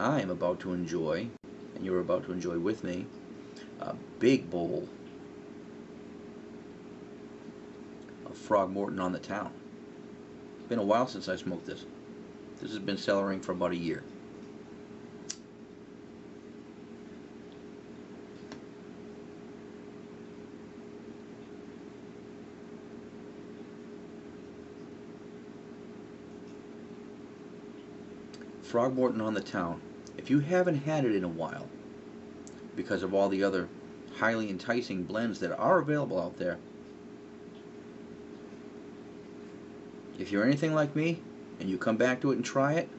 I am about to enjoy, and you're about to enjoy with me, a big bowl of Frogmorton on the Town. It's been a while since I smoked this. This has been cellaring for about a year. Frogmorton on the Town. If you haven't had it in a while, because of all the other highly enticing blends that are available out there, if you're anything like me and you come back to it and try it,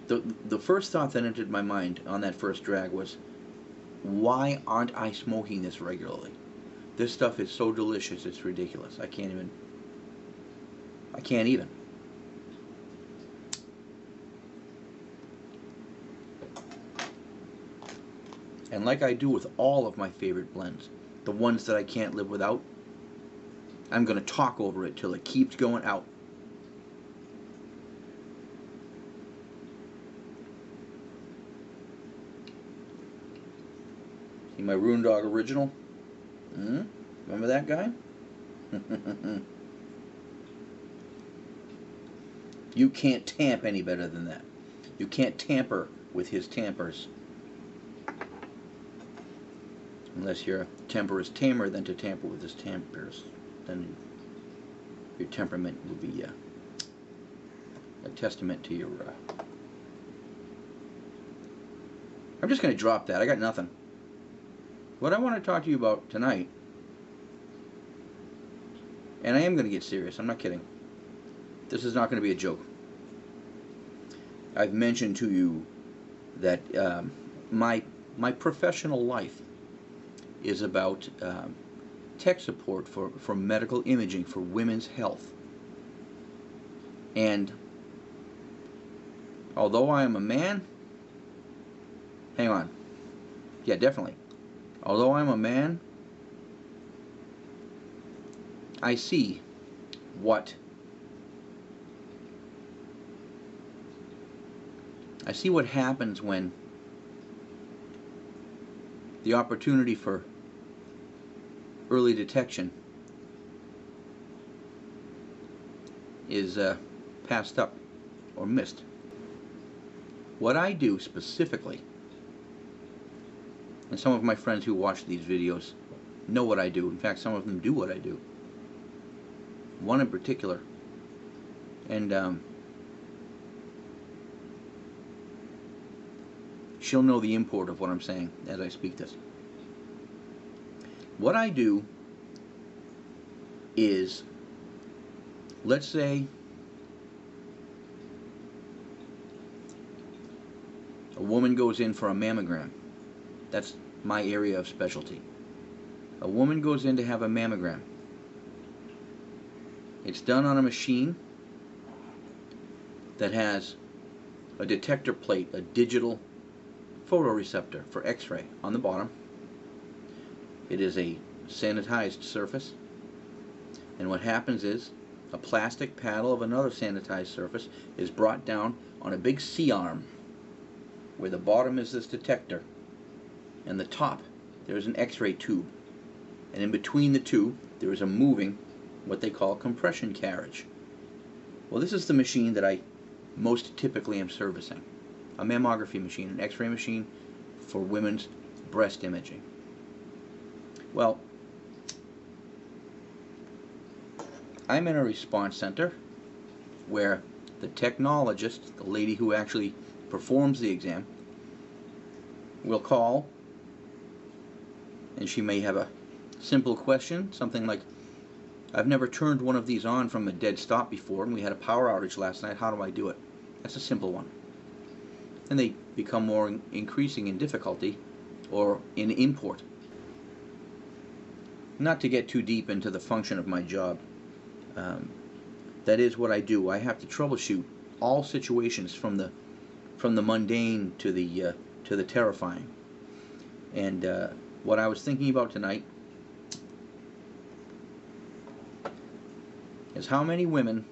the first thought that entered my mind on that first drag was, why aren't I smoking this regularly? This stuff is so delicious, it's ridiculous. I can't even. And like I do with all of my favorite blends, the ones that I can't live without, I'm going to talk over it till it keeps going out. See my Rune Dog original? Remember that guy? You can't tamp any better than that. You can't tamper with his tampers. Unless your temper is tamer than to tamper with his tampers. Then your temperament will be a testament to your... I'm just going to drop that. I got nothing. What I want to talk to you about tonight, and I am going to get serious, I'm not kidding. This is not going to be a joke. I've mentioned to you that my professional life is about tech support for medical imaging for women's health. And although I am a man, hang on, yeah, definitely. Although I'm a man, I see what happens when the opportunity for early detection is passed up or missed. What I do specifically, and some of my friends who watch these videos know what I do. In fact, some of them do what I do. One in particular. And she'll know the import of what I'm saying as I speak this. What I do is, let's say a woman goes in for a mammogram. That's my area of specialty. A woman goes in to have a mammogram. It's done on a machine that has a detector plate, a digital photoreceptor for X-ray on the bottom. It is a sanitized surface, and what happens is a plastic paddle of another sanitized surface is brought down on a big C-arm, where the bottom is this detector and the top there is an X-ray tube, and in between the two there is a moving, what they call compression carriage. Well, this is the machine that I most typically am servicing. A mammography machine, an X-ray machine for women's breast imaging. Well, I'm in a response center where the technologist, the lady who actually performs the exam, will call, and she may have a simple question, something like, I've never turned one of these on from a dead stop before, and we had a power outage last night. How do I do it? That's a simple one. And they become more increasing in difficulty or in import. Not to get too deep into the function of my job, that is what I do. I have to troubleshoot all situations from the mundane to the terrifying. And what I was thinking about tonight is how many women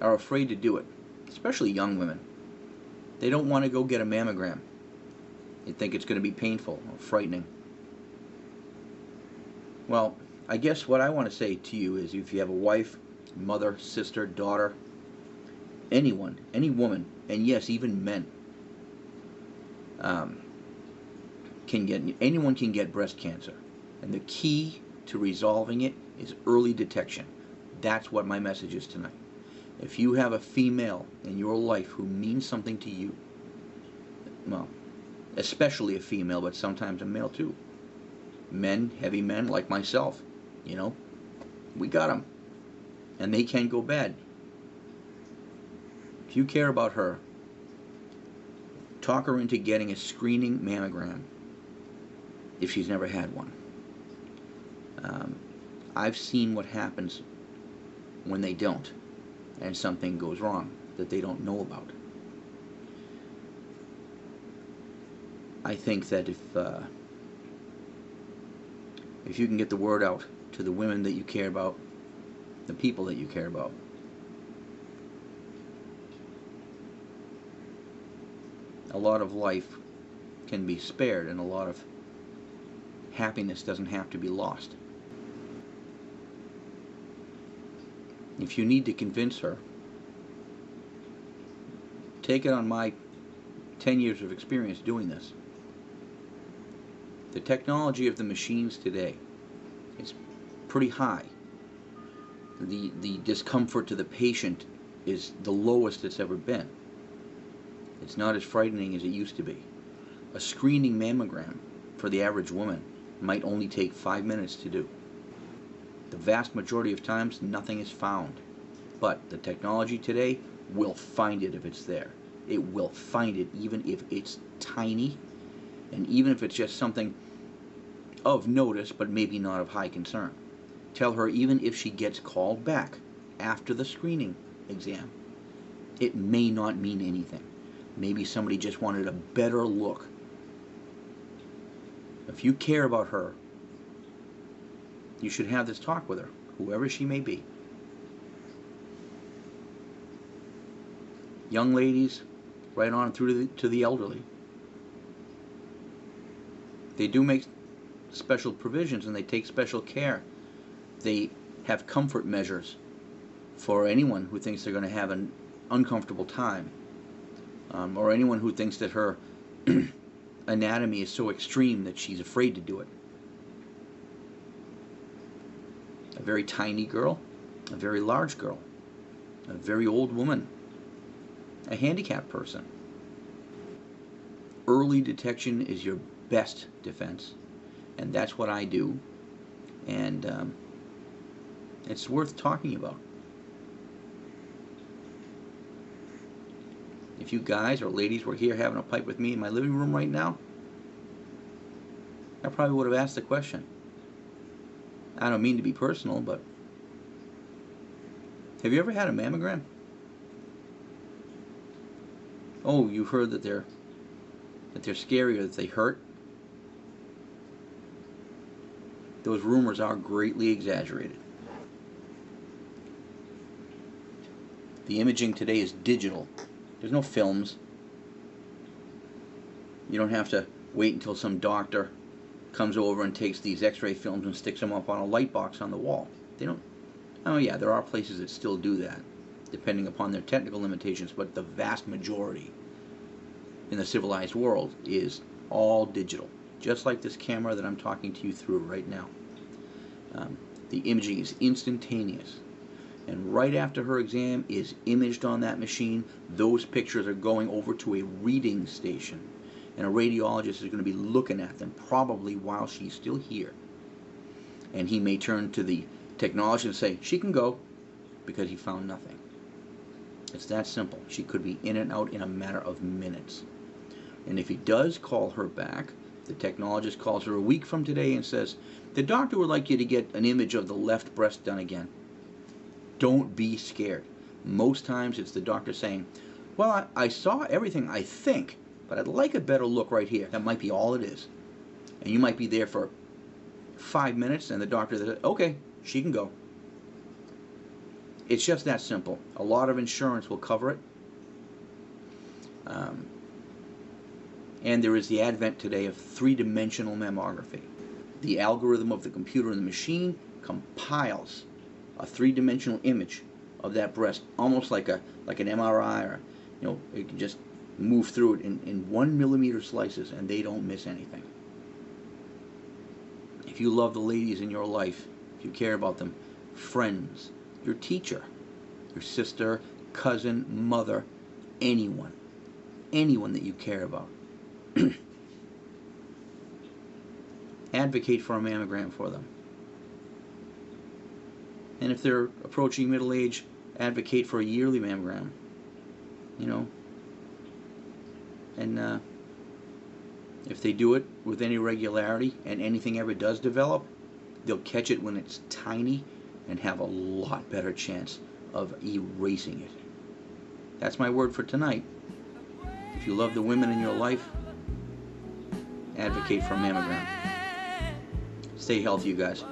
are afraid to do it. especially young women. They don't want to go get a mammogram. They think it's going to be painful or frightening. Well, I guess what I want to say to you is if you have a wife, mother, sister, daughter, anyone, any woman, and yes, even men, anyone can get breast cancer. And the key to resolving it is early detection. That's what my message is tonight. If you have a female in your life who means something to you, well, especially a female, but sometimes a male too. Men, heavy men like myself, we got them. And they can go bad. If you care about her, talk her into getting a screening mammogram if she's never had one. I've seen what happens when they don't and something goes wrong that they don't know about. I think that if you can get the word out to the women that you care about, the people that you care about, a lot of life can be spared and a lot of happiness doesn't have to be lost. If you need to convince her, take it on my 10 years of experience doing this. The technology of the machines today is pretty high. The discomfort to the patient is the lowest it's ever been. It's not as frightening as it used to be. A screening mammogram for the average woman might only take 5 minutes to do. The vast majority of times, nothing is found. But the technology today will find it if it's there. It will find it even if it's tiny, and even if it's just something of notice, but maybe not of high concern. Tell her even if she gets called back after the screening exam, it may not mean anything. Maybe somebody just wanted a better look. If you care about her, you should have this talk with her, whoever she may be. Young ladies, right on through to the elderly. They do make special provisions and they take special care. They have comfort measures for anyone who thinks they're going to have an uncomfortable time, or anyone who thinks that her anatomy is so extreme that she's afraid to do it. A very tiny girl, a very large girl, a very old woman, a handicapped person. Early detection is your best defense, and that's what I do, and it's worth talking about. If you guys or ladies were here having a pipe with me in my living room right now, I probably would have asked the question. I don't mean to be personal, but have you ever had a mammogram? Oh, you've heard that they're scary or that they hurt? Those rumors are greatly exaggerated. The imaging today is digital. There's no films. You don't have to wait until some doctor comes over and takes these x-ray films and sticks them up on a light box on the wall. They don't. Oh yeah, there are places that still do that, depending upon their technical limitations, but the vast majority in the civilized world is all digital, just like this camera that I'm talking to you through right now. The imaging is instantaneous, and right after her exam is imaged on that machine, those pictures are going over to a reading station, and a radiologist is going to be looking at them probably while she's still here, and he may turn to the technologist and say she can go because he found nothing. It's that simple. She could be in and out in a matter of minutes. And if he does call her back, the technologist calls her a week from today and says, the doctor would like you to get an image of the left breast done again. Don't be scared. Most times it's the doctor saying, well, I saw everything, I think, but I'd like a better look right here. That might be all it is. And you might be there for 5 minutes and the doctor says, okay, she can go. It's just that simple. A lot of insurance will cover it, And there is the advent today of three-dimensional mammography. The algorithm of the computer in the machine compiles a three-dimensional image of that breast, almost like an MRI, or it can just move through it in 1 millimeter slices, and they don't miss anything. If you love the ladies in your life, if you care about them, friends, your teacher, your sister, cousin, mother, anyone that you care about, advocate for a mammogram for them. And if they're approaching middle age, advocate for a yearly mammogram. And if they do it with any regularity and anything ever does develop, they'll catch it when it's tiny and have a lot better chance of erasing it. That's my word for tonight. If you love the women in your life, advocate for a mammogram. Stay healthy, you guys.